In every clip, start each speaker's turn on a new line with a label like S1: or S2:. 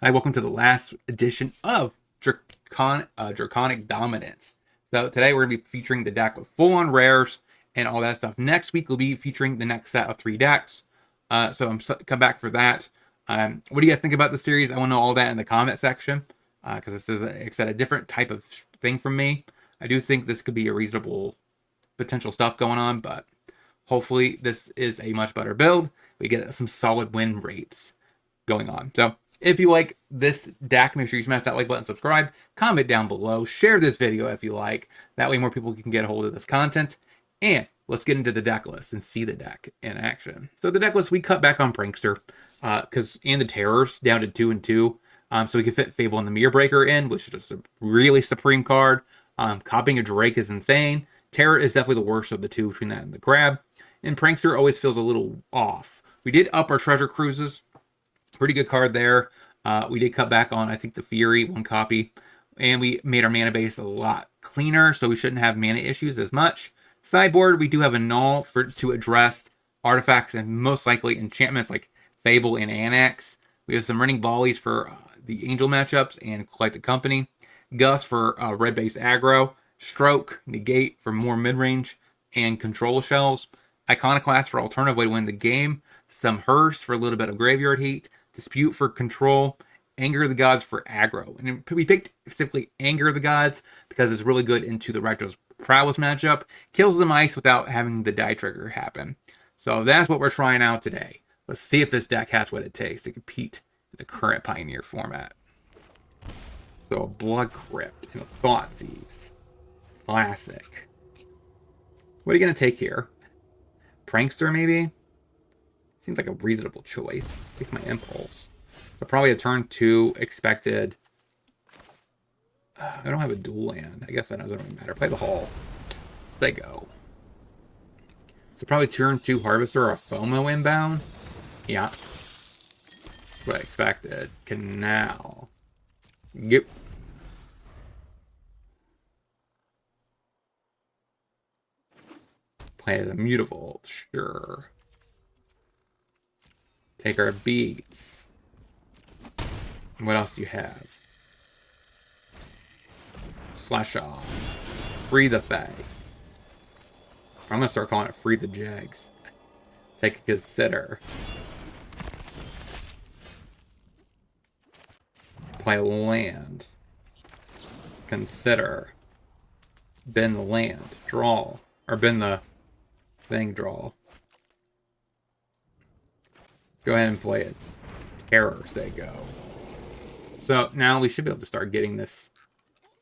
S1: Hi, welcome to the last edition of Draconic Dominance. So today we're going to be featuring the deck with full-on rares and all that stuff. Next week we'll be featuring the next set of 3 decks. So I'm come back for that. What do you guys think about the series? I want to know all that in the comment section because this is, like I said, a different type of thing from me. I do think this could be a reasonable potential stuff going on, but hopefully this is a much better build. We get some solid win rates going on. So if you like this deck, make sure you smash that like button, subscribe, comment down below, share this video if you like. That way more people can get a hold of this content. And let's get into the deck list and see the deck in action. So the deck list, we cut back on Prankster and the Terrors down to 2 and 2. So we can fit Fable and the Mirror Breaker in, which is just a really supreme card. Copying a Drake is insane. Terror is definitely the worst of the two between that and the Grab. And Prankster always feels a little off. We did up our Treasure Cruises. Pretty good card there. We did cut back on, I think, the Fury, 1 copy. And we made our mana base a lot cleaner, so we shouldn't have mana issues as much. Sideboard, we do have a Null to address artifacts and most likely enchantments like Fable and Annex. We have some Running Volleys for the Angel matchups and Collected Company. Gus for red-based aggro. Stroke, Negate for more mid-range and Control Shells. Iconoclast for alternative way to win the game. Some Hearse for a little bit of graveyard heat. Dispute for control. Anger of the Gods for aggro. And we picked specifically Anger of the Gods because it's really good into the Rector's Prowess matchup. Kills the mice without having the die trigger happen. So that's what we're trying out today. Let's see if this deck has what it takes to compete in the current Pioneer format. So a Blood Crypt and a Thoughtseize. Classic. What are you going to take here? Prankster, maybe? Seems like a reasonable choice. At least my impulse. So probably a turn 2 expected. I don't have a dual land. I guess that doesn't really matter. Play the Hall. They go. So probably turn 2 Harvester or a FOMO inbound. Yeah. That's what I expected. Canal. Yep. Play the Mutavault. Sure. Take our beats. What else do you have? Slash off. Free the Fae. I'm gonna start calling it Free the Jags. Take a Consider. Play land. Consider. Bend the land. Draw. Or bend the thing, draw. Go ahead and play it. Terror, say go. So now we should be able to start getting this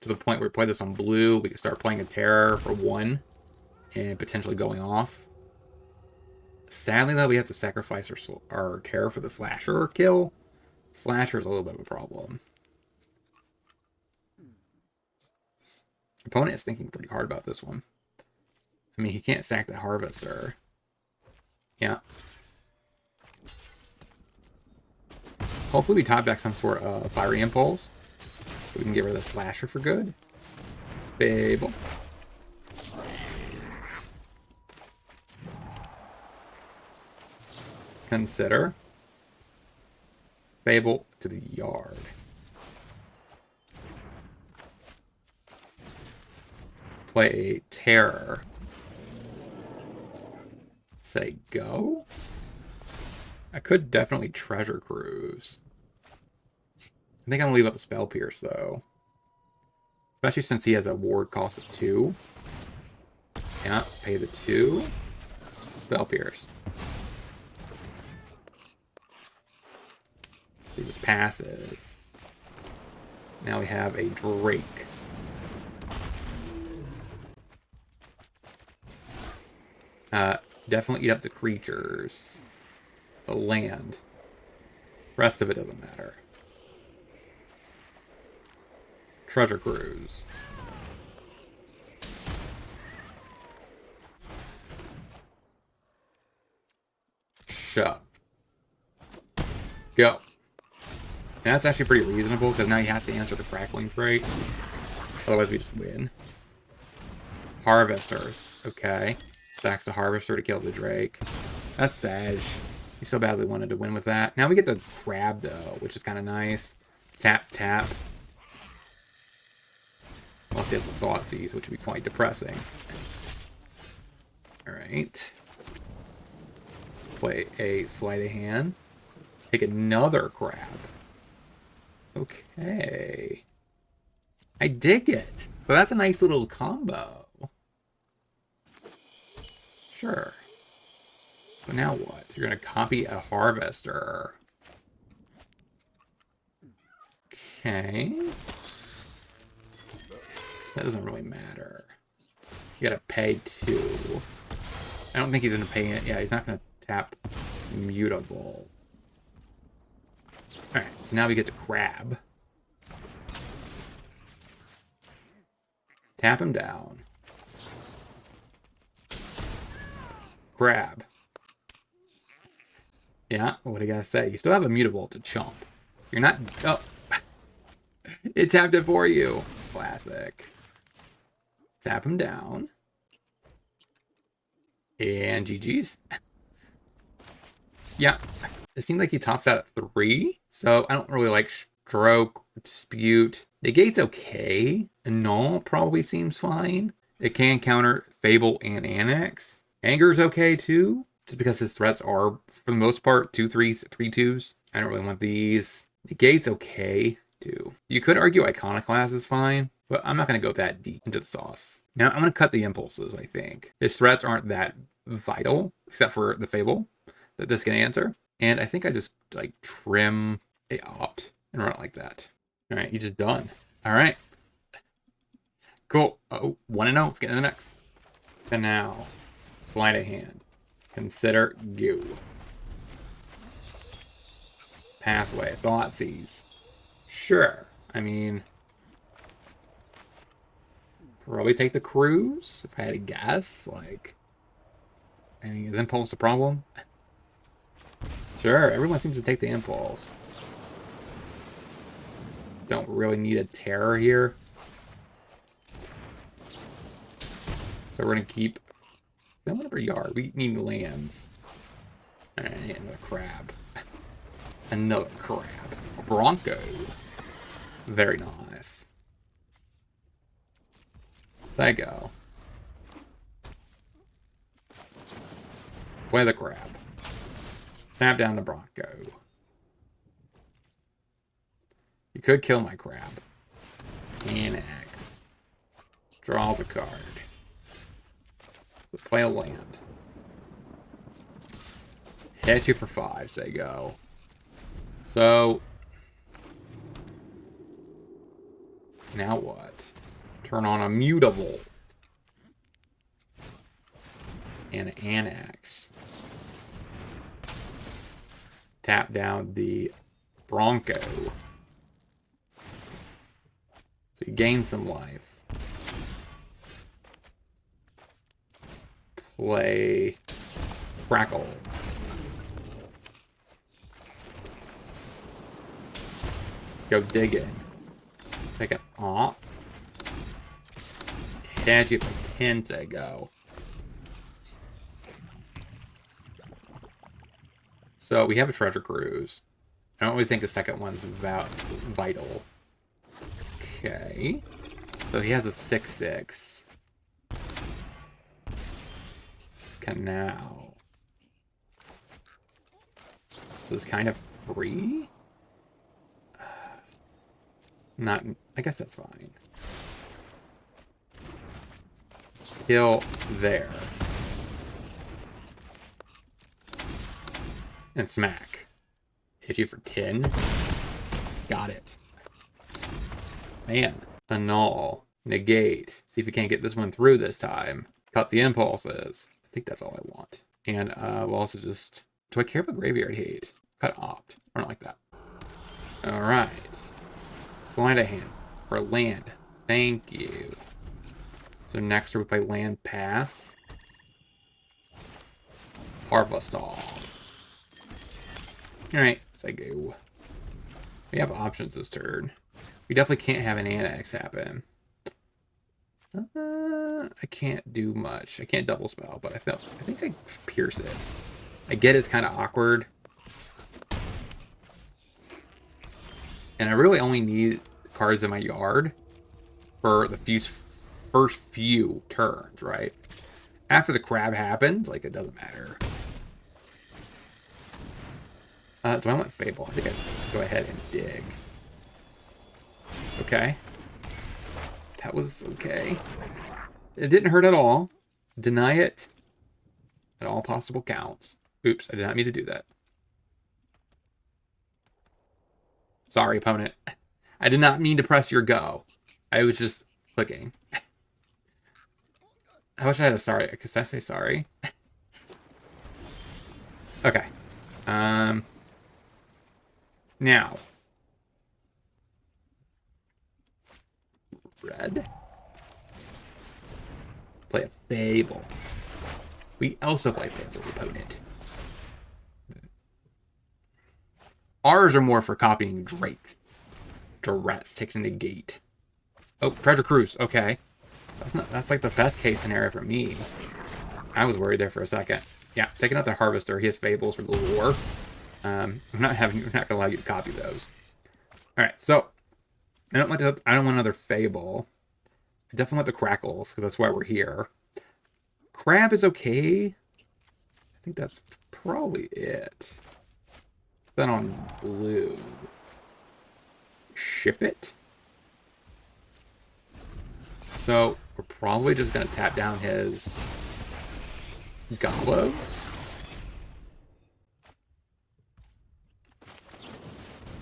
S1: to the point where we play this on blue. We can start playing a Terror for 1 and potentially going off. Sadly, though, we have to sacrifice our Terror for the Slasher kill. Slasher is a little bit of a problem. Opponent is thinking pretty hard about this one. I mean, he can't sack the Harvester. Yeah. Hopefully we top deck some sort of Fiery Impulse. So we can get rid of the Slasher for good. Fable. Consider. Fable to the yard. Play a Terror. Say go. I could definitely Treasure Cruise. I think I'm gonna leave up a Spell Pierce though. Especially since he has a ward cost of 2. Yeah, pay the 2. Spell Pierce. He just passes. Now we have a Drake. Definitely eat up the creatures. The land. Rest of it doesn't matter. Treasure Cruise. Shove. Go. And that's actually pretty reasonable because now he has to answer the Crackling Crate. Otherwise we just win. Harvesters. Okay. Sacks the Harvester to kill the Drake. That's sad. He so badly wanted to win with that. Now we get the Crab, though, which is kind of nice. Tap, tap. Unless he has the Thoughtseize, which would be quite depressing. Alright. Play a sleight of hand. Take another crab. Okay. I dig it. So that's a nice little combo. Sure. So now what? You're going to copy a harvester. Okay. That doesn't really matter. You gotta pay 2. I don't think he's gonna pay it. Yeah, he's not gonna tap mutable. Alright, so now we get to crab. Tap him down. Crab. Yeah, what do you gotta say? You still have a mutable to chump. You're not... Oh! It tapped it for you. Classic. Tap him down. And GG's. Yeah. It seemed like he tops out at 3. So I don't really like Stroke, Dispute. Negate's okay. Null probably seems fine. It can counter Fable and Annex. Anger's okay too. Just because his threats are, for the most part, 2/3s, 3/2s. I don't really want these. Negate's okay too. You could argue Iconoclast is fine, but I'm not going to go that deep into the sauce. Now, I'm going to cut the impulses, I think. His threats aren't that vital, except for the Fable that this can answer. And I think I just, like, trim a opt and run it like that. All right, you just done. All right. Cool. Oh, 1-0. Let's get into the next. And now, sleight of hand. Consider go. Pathway. Thoughtseize. Sure. I mean, probably take the cruise if I had to guess. Like, I mean, is impulse a problem? Sure, everyone seems to take the impulse. Don't really need a terror here. So we're gonna keep. Whatever you are, we need lands. Alright, another crab. Another crab. A Bronco. Very nice. Psycho. Play the crab. Tap down the Bronco. You could kill my crab. Annex. Draws a card. Let's play a land. Hit you for 5, say go. So now what? Turn on a mutable. And annex. Tap down the Bronco. So you gain some life. Play Crackles. Go digging. Take it off. Hit you for 10 to go. So we have a treasure cruise. I don't really think the second one's about vital. Okay. So he has a 6/6. Canal. This is kind of free. Not, I guess that's fine. Kill there. And smack. Hit you for 10. Got it. Man. Annul. Negate. See if we can't get this one through this time. Cut the impulses. I think that's all I want. And we'll also just... Do I care about graveyard hate? Cut opt. I don't like that. Alright. Sleight of hand. For land. Thank you. So next we play land pass. Harvest all. Alright, say go. We have options this turn. We definitely can't have an annex happen. I can't do much. I can't double spell, but I think I pierce it. I get it's kind of awkward. And I really only need cards in my yard for the first few turns, right? After the crab happens, like, it doesn't matter. Do I want Fable? I think I go ahead and dig. Okay. That was okay. It didn't hurt at all. Deny it at all possible counts. Oops, I did not mean to do that. Sorry, opponent. I did not mean to press your go. I was just clicking. I wish I had a sorry. Could I say sorry? Okay. Now. Red. Play a Fable. We also play Fable's opponent. Ours are more for copying Drake's. Duress takes a negate. Oh, Treasure Cruise. Okay. That's like the best case scenario for me. I was worried there for a second. Yeah, taking out the Harvester. He has Fables for the lore. I'm not gonna allow you to copy those. Alright, so I don't want another Fable. I definitely want the Crackles, because that's why we're here. Crab is okay. I think that's probably it. Then on blue. Ship it. So we're probably just gonna tap down his Goblos.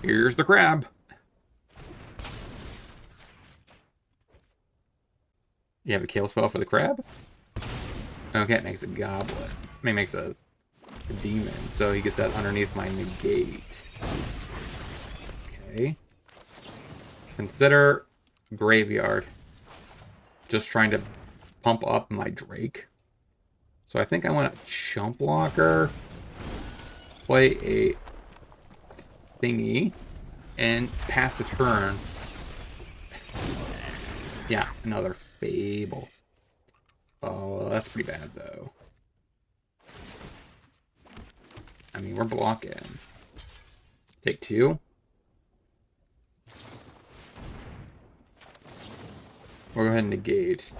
S1: Here's the crab. You have a kill spell for the crab? Okay, it makes a goblin. I mean, it makes a demon. So he gets that underneath my negate. Okay. Consider graveyard. Just trying to pump up my Drake. So I think I want a chump blocker. Play a thingy. And pass the turn. Yeah, another Fable. Oh, that's pretty bad, though. I mean, we're blocking. Take two. We'll go ahead and negate.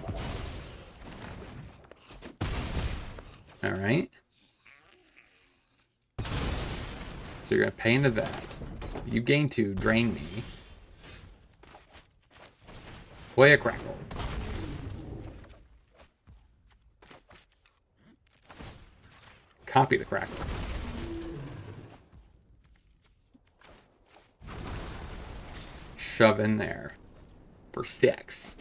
S1: Alright. So you're going to pay into that. You gain 2, drain me. Play a Crackles. Copy the Crackles. Shove in there. For 6.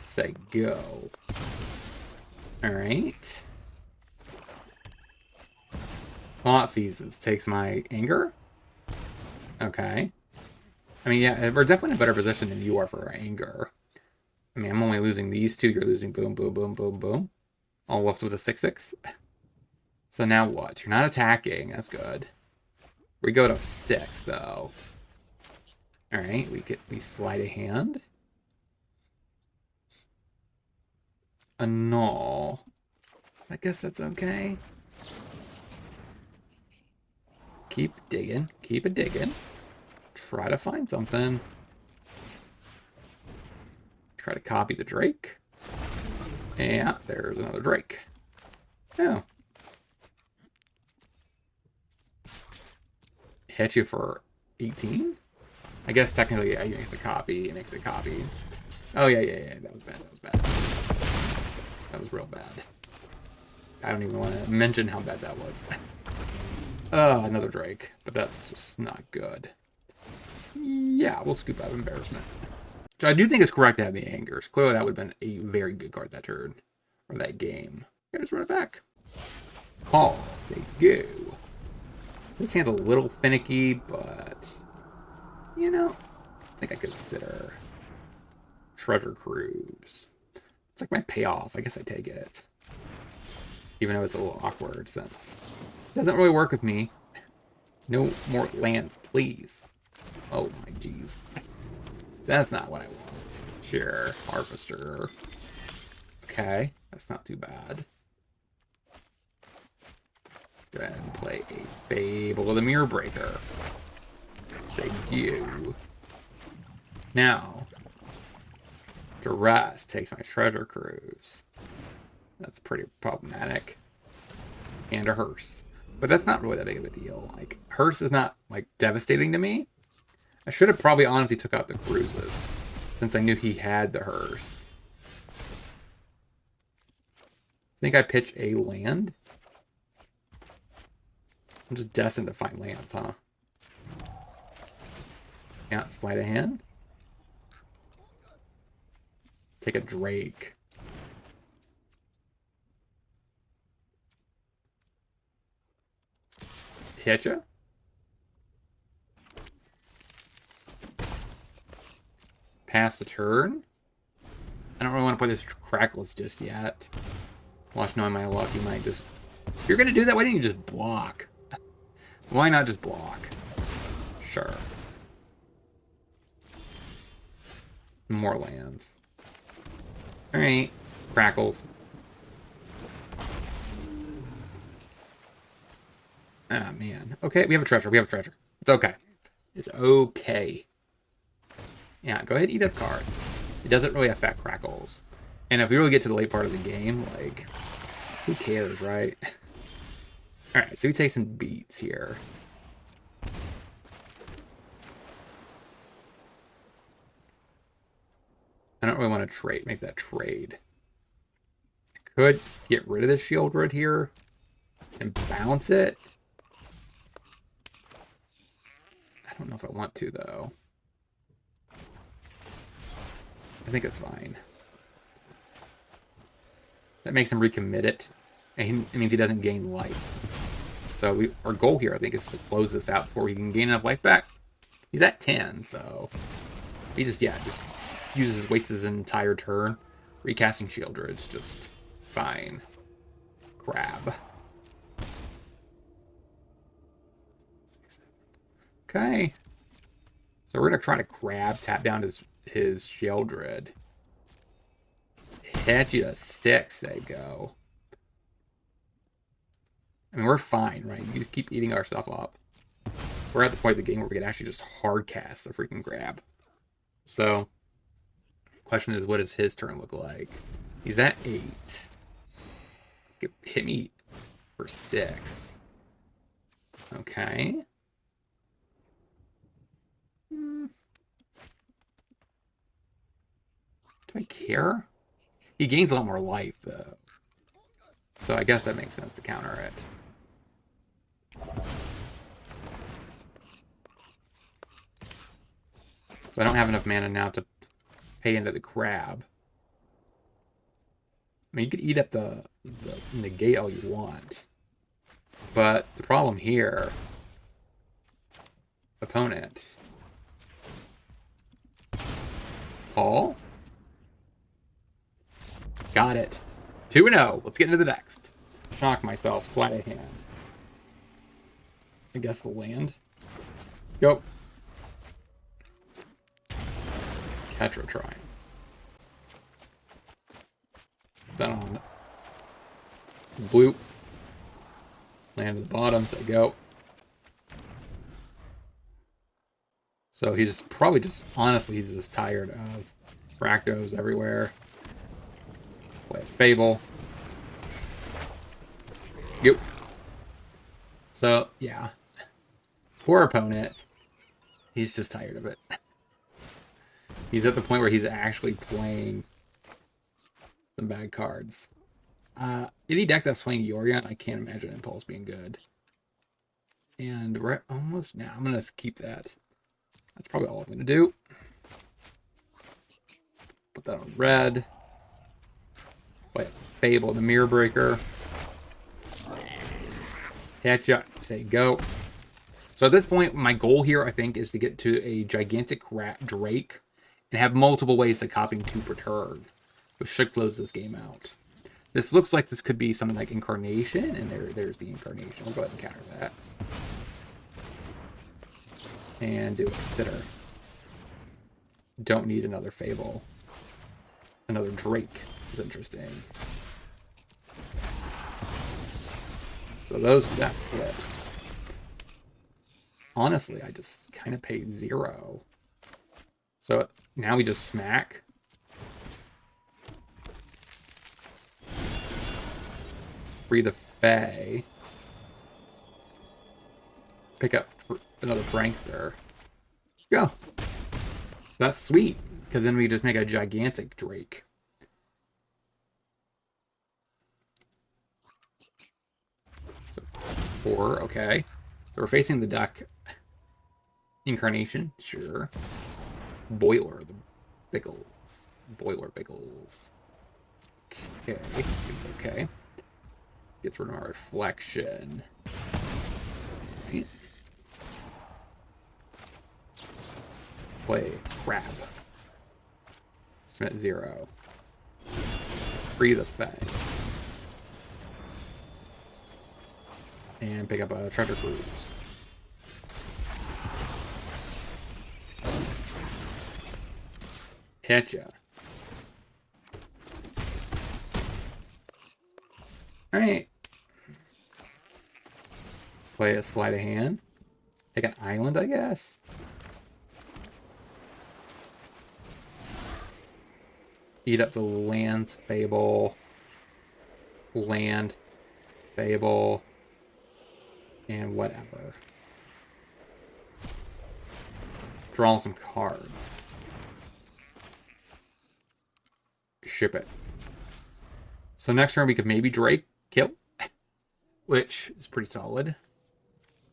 S1: Say go. Alright. Plot Seasons takes my anger. Okay. I mean, yeah, we're definitely in a better position than you are for our anger. I mean, I'm only losing these 2. You're losing boom, boom, boom, boom, boom. All left with a 6/6. So now what? You're not attacking. That's good. We go to 6, though. Alright, we slide a hand. A null. I guess that's okay. Keep digging. Keep it digging. Try to find something. Try to copy the Drake. Yeah, there's another Drake. Oh. Hit you for 18? I guess technically, yeah, he makes a copy. He makes a copy. Oh, yeah. That was bad. That was bad. That was real bad. I don't even want to mention how bad that was. Another Drake. But that's just not good. Yeah, we'll scoop out embarrassment. Which I do think is correct to have the angers. Clearly, that would have been a very good card that turn. Or that game. Yeah, just run it back. Call. Say go. This hand's a little finicky, but... You know, I think I consider Treasure Cruise. It's like my payoff. I guess I take it. Even though it's a little awkward since it doesn't really work with me. No more lands, please. Oh my jeez. That's not what I want. Sure, Harvester. Okay, that's not too bad. Let's go ahead and play a Fable with a Mirror Breaker. Say you. Now, Duress takes my treasure cruise. That's pretty problematic. And a hearse. But that's not really that big of a deal. Like, hearse is not, like, devastating to me. I should have probably honestly took out the cruises, since I knew he had the hearse. I think I pitch a land. I'm just destined to find lands, huh? Yeah, slide a hand. Take a Drake. Hit ya? Pass the turn. I don't really want to play this Crackles just yet. Watch, knowing my luck, you might just... If you're gonna do that, why didn't you just block? Why not just block? Sure. More lands. Alright. Crackles. Ah, man. Okay, we have a treasure. We have a treasure. It's okay. It's okay. Yeah, go ahead and eat up cards. It doesn't really affect Crackles. And if we really get to the late part of the game, like, who cares, right? Alright, so we take some beats here. I don't really want to make that trade. I could get rid of the shield right here and bounce it. I don't know if I want to, though. I think it's fine. That makes him recommit it. And it means he doesn't gain life. So our goal here, I think, is to close this out before he can gain enough life back. He's at 10, so... He just wastes his entire turn. Recasting Shield Druid's just fine. Grab. Okay. So we're going to try to grab, tap down his Shield Druid. Hit you to 6, they go. I mean, we're fine, right? You just keep eating our stuff up. We're at the point of the game where we can actually just hard cast the freaking grab. So, question is, what does his turn look like? He's at 8. Hit me for 6. Okay. Do I care? He gains a lot more life, though. So I guess that makes sense to counter it. So I don't have enough mana now to pay into the grab. I mean, you could eat up the negate all you want. But the problem here... Opponent. Paul? Got it. 2-0. Let's get into the next. Shock myself. Sleight of hand. I guess the land. Go. Ketro trying. That on. Blue. Land at the bottom. So go. So he's probably just, honestly, he's just tired of Rakdos everywhere. Play Fable. Yep. So, yeah. Poor opponent. He's just tired of it. He's at the point where he's actually playing some bad cards. Any deck that's playing Yorion, I can't imagine Impulse being good. And we're almost now. I'm going to keep that. That's probably all I'm going to do. Put that on red. Play Fable, the Mirror Breaker. Catch up. Say go. So at this point, my goal here, I think, is to get to a gigantic Drake and have multiple ways to copying 2 per turn, which should close this game out. This looks like this could be something like Incarnation, and there's the Incarnation. I'll go ahead and counter that. And do a Consider. Don't need another Fable. Another Drake is interesting. So that flips. honestly, I just kind of pay 0. So now we just smack. Free the Fae. Pick up for another prankster. Go. That's sweet, because then we just make a gigantic Drake. So 4, okay. So we're facing the deck. Incarnation, sure. Boiler, the Biggles. Boiler Biggles. Okay, it's okay. Gets rid of our reflection. Right. Play crab. Submit 0. Free the Fae. And pick up a treasure cruise. Hitcha. Alright. Play a sleight of hand. Take an island, I guess. Eat up the land, Fable. Land, Fable. And whatever. Draw some cards. Ship it. So next turn we could maybe Drake kill, which is pretty solid.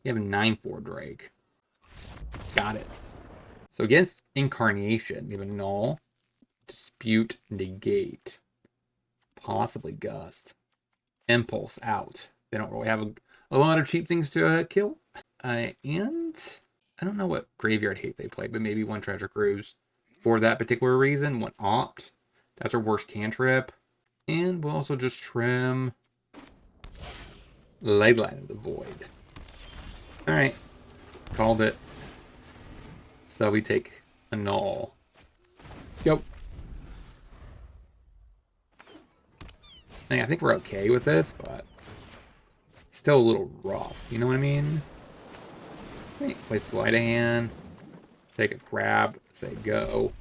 S1: You have a 9/4 Drake. Got it. So against Incarnation, you have a Null, Dispute, Negate, possibly Gust, Impulse out. They don't really have a lot of cheap things to kill. And I don't know what Graveyard Hate they play, but maybe one Treasure Cruise for that particular reason. One Opt. That's our worst cantrip. And we'll also just trim Leyline of the Void. Alright. Called it. So we take a Null. Yep. I think we're okay with this, but still a little rough. You know what I mean? Right. Play Sleight of Hand. Take a crab. Say go.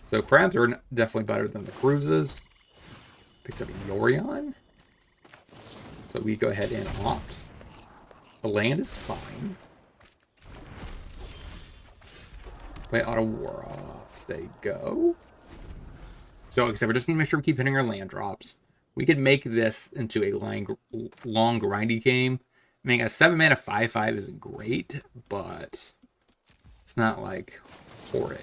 S1: So crabs are definitely better than the cruises. Picks up a Yorion. So we go ahead and opt. The land is fine. Play Auto War off. Say go. So except we just need to make sure we keep hitting our land drops. We could make this into a long grindy game. I mean, a 7-mana 5/5 isn't great, but it's not like horrid.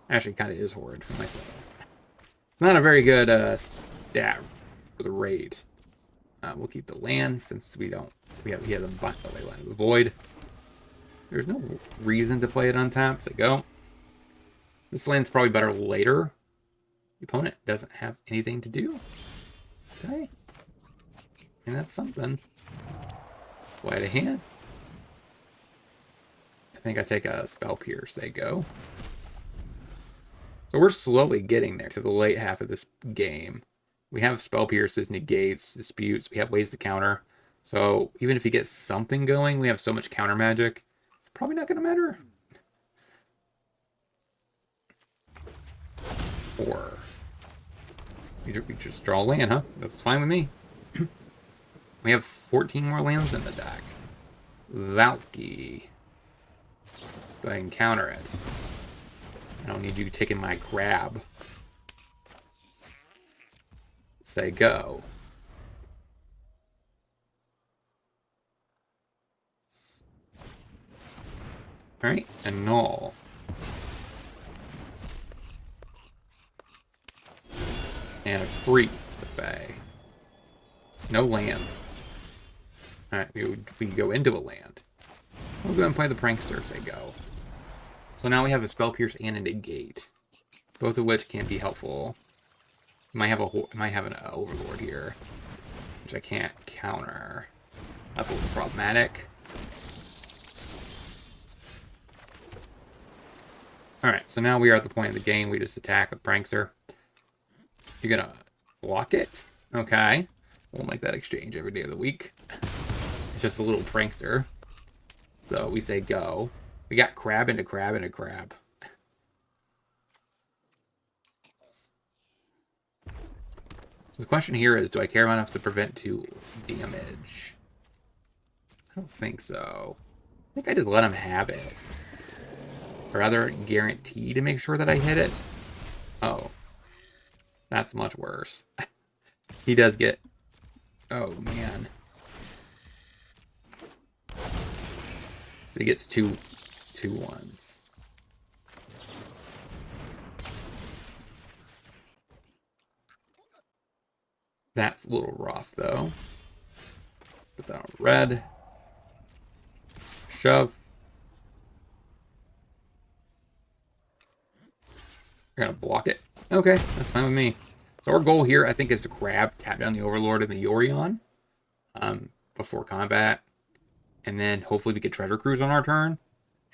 S1: Actually, kind of is horrid for myself. It's not a very good stat for the rate. We'll keep the land since he has a Leyline of the Void. There's no reason to play it untapped. So go. This land's probably better later. The opponent doesn't have anything to do. Okay. And that's something. Sleight of hand. I think I take a Spell Pierce. Say go. So we're slowly getting there to the late half of this game. We have Spell Pierces, Negates, Disputes. We have ways to counter. So even if he gets something going, we have so much counter magic. It's probably not going to matter. 4. We just draw a land, huh? That's fine with me. We have 14 more lands in the deck. Valky. Go ahead and counter it. I don't need you taking my crab. Say go. Alright, and Null. And a 3 the Fae. No lands. Alright, we can go into a land. We'll go ahead and play the Prankster, say go. So now we have a Spell Pierce and a Negate. Both of which can be helpful. Might have an Overlord here, which I can't counter. That's a little problematic. Alright, so now we are at the point of the game we just attack with Prankster. You're gonna block it? Okay. We'll make that exchange every day of the week. just a little prankster. So we say go. We got crab into crab into crab. So the question here is, do I care enough to prevent 2 damage? I don't think so. I think I just let him have it. Or rather, guarantee to make sure that I hit it. Oh. That's much worse. He does get... Oh, man. He gets two ones. That's a little rough, though. Put that on red. Shove. We're gonna block it. Okay, that's fine with me. So our goal here, I think, is to crab, tap down the Overlord and the Yorion before combat. And then hopefully we get Treasure Cruise on our turn.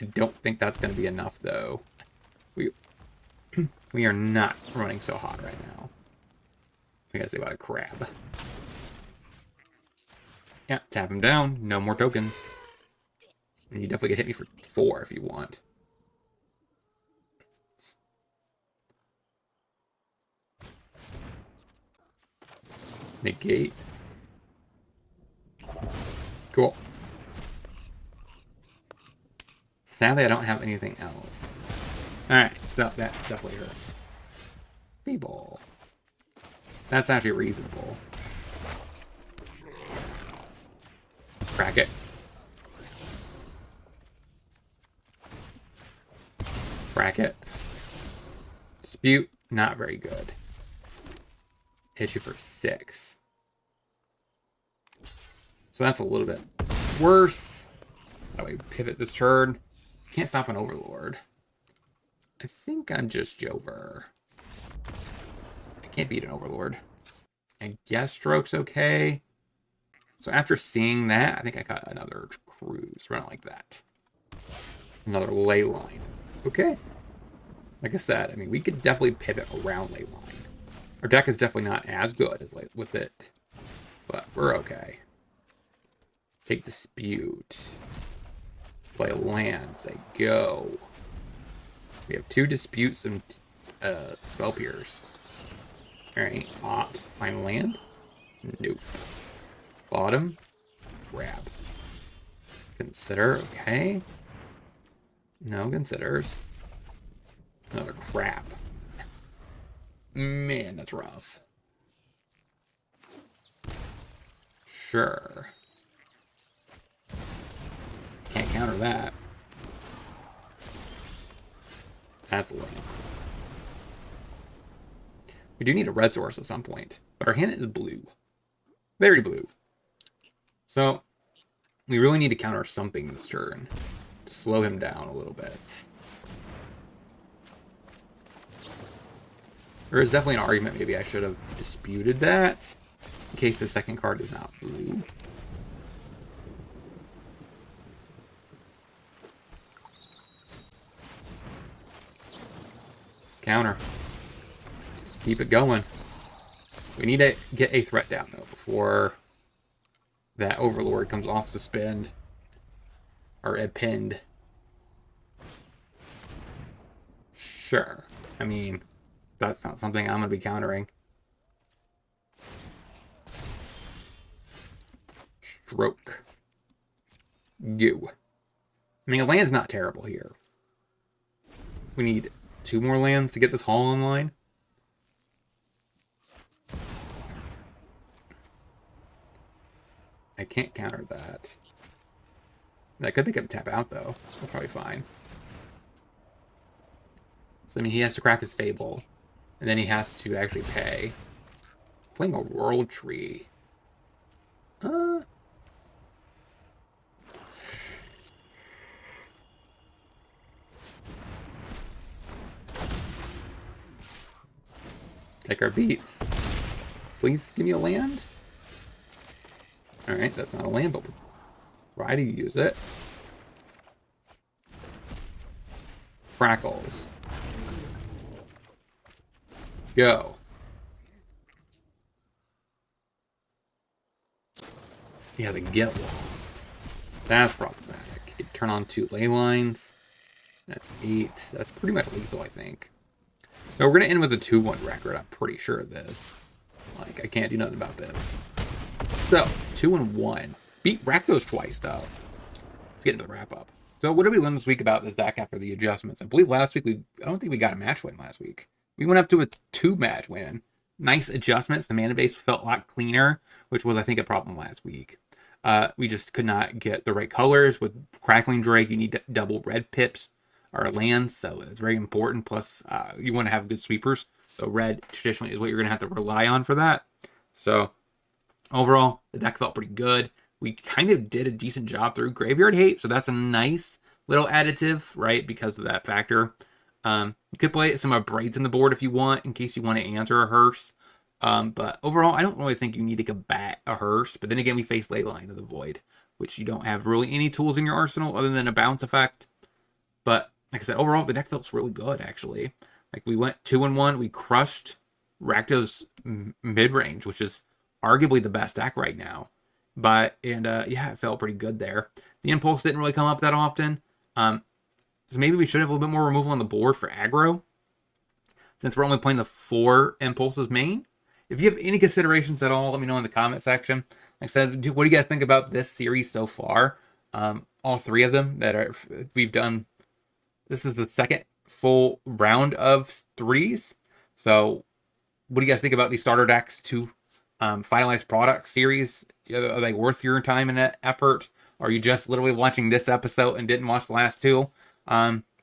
S1: I don't think that's going to be enough, though. We are not running so hot right now. We gotta say about a crab. Yeah, tap him down. No more tokens. And you definitely can hit me for 4 if you want. Negate. Cool. Sadly, I don't have anything else. Alright, so that definitely hurts. Feeble. That's actually reasonable. Crack it. Crack it. Dispute, not very good. Hit you for 6. So that's a little bit worse. That way we pivot this turn. Can't stop an Overlord. I think I'm just Jover. I can't beat an Overlord. I guess Stroke's okay. So after seeing that, I think I got another cruise. Run it like that. Another ley line. Okay. Like I said, I mean, we could definitely pivot around ley line. Our deck is definitely not as good as with it, but we're okay. Take Dispute. Play a land. Say go. We have 2 Disputes and Spell Pierce. Alright, opt. Find land? Nope. Bottom. Grab. Consider. Okay. No considers. Another crab. Man, that's rough. Sure. Can't counter that. That's lame. We do need a red source at some point, but our hand is blue. Very blue. So, we really need to counter something this turn to slow him down a little bit. There is definitely an argument maybe I should have disputed that in case the second card is not blue. Counter. Just keep it going. We need to get a threat down, though, before that Overlord comes off suspend. Or pinned. Sure. I mean, that's not something I'm going to be countering. Stroke. Go. I mean, a land's not terrible here. We need 2 more lands to get this haul online. I can't counter that. That could make him tap out, though. That's probably fine. So, I mean, he has to crack his Fable. And then he has to actually pay. Playing a World Tree. Take our beats. Please give me a land. Alright, that's not a land, but we'll try to use it. Crackles. Go. Yeah, the get lost. That's problematic. You turn on 2 ley lines. That's 8. That's pretty much lethal, I think. So we're going to end with a 2-1 record. I'm pretty sure of this. Like, I can't do nothing about this. So, 2-1. Beat Rakdos twice, though. Let's get into the wrap-up. So, what did we learn this week about this deck after the adjustments? I believe last week, I don't think we got a match win last week. We went up to a 2-match win. Nice adjustments. The mana base felt a lot cleaner, which was, I think, a problem last week. We just could not get the right colors. With Crackling Drake, you need double red pips or lands, so it's very important. Plus, you want to have good sweepers. So red traditionally is what you're going to have to rely on for that. So overall, the deck felt pretty good. We kind of did a decent job through Graveyard Hate, so that's a nice little additive, right, because of that factor. You could play some Braids in the board if you want, in case you want to answer a Hearse. But overall, I don't really think you need to combat a Hearse. But then again, we face Leyline of the Void, which you don't have really any tools in your arsenal other than a bounce effect. But like I said, overall, the deck felt really good, actually. Like, we went 2-1. We crushed Rakdos mid-range, which is arguably the best deck right now. Yeah, it felt pretty good there. The Impulse didn't really come up that often. So maybe we should have a little bit more removal on the board for aggro, since we're only playing the 4 Impulses main. If you have any considerations at all, let me know in the comment section. Like I said, what do you guys think about this series so far? All 3 of them we've done. This is the second full round of 3s. So what do you guys think about these starter decks to finalized product series? Are they worth your time and effort? Or are you just literally watching this episode and didn't watch the last 2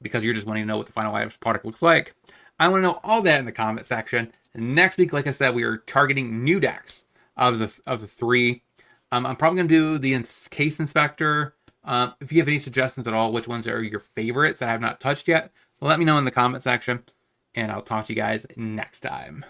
S1: because you're just wanting to know what the finalized product looks like? I want to know all that in the comment section. And next week, like I said, we are targeting new decks of the 3. I'm probably going to do the Case Inspector. If you have any suggestions at all, which ones are your favorites that I have not touched yet, let me know in the comment section. And I'll talk to you guys next time.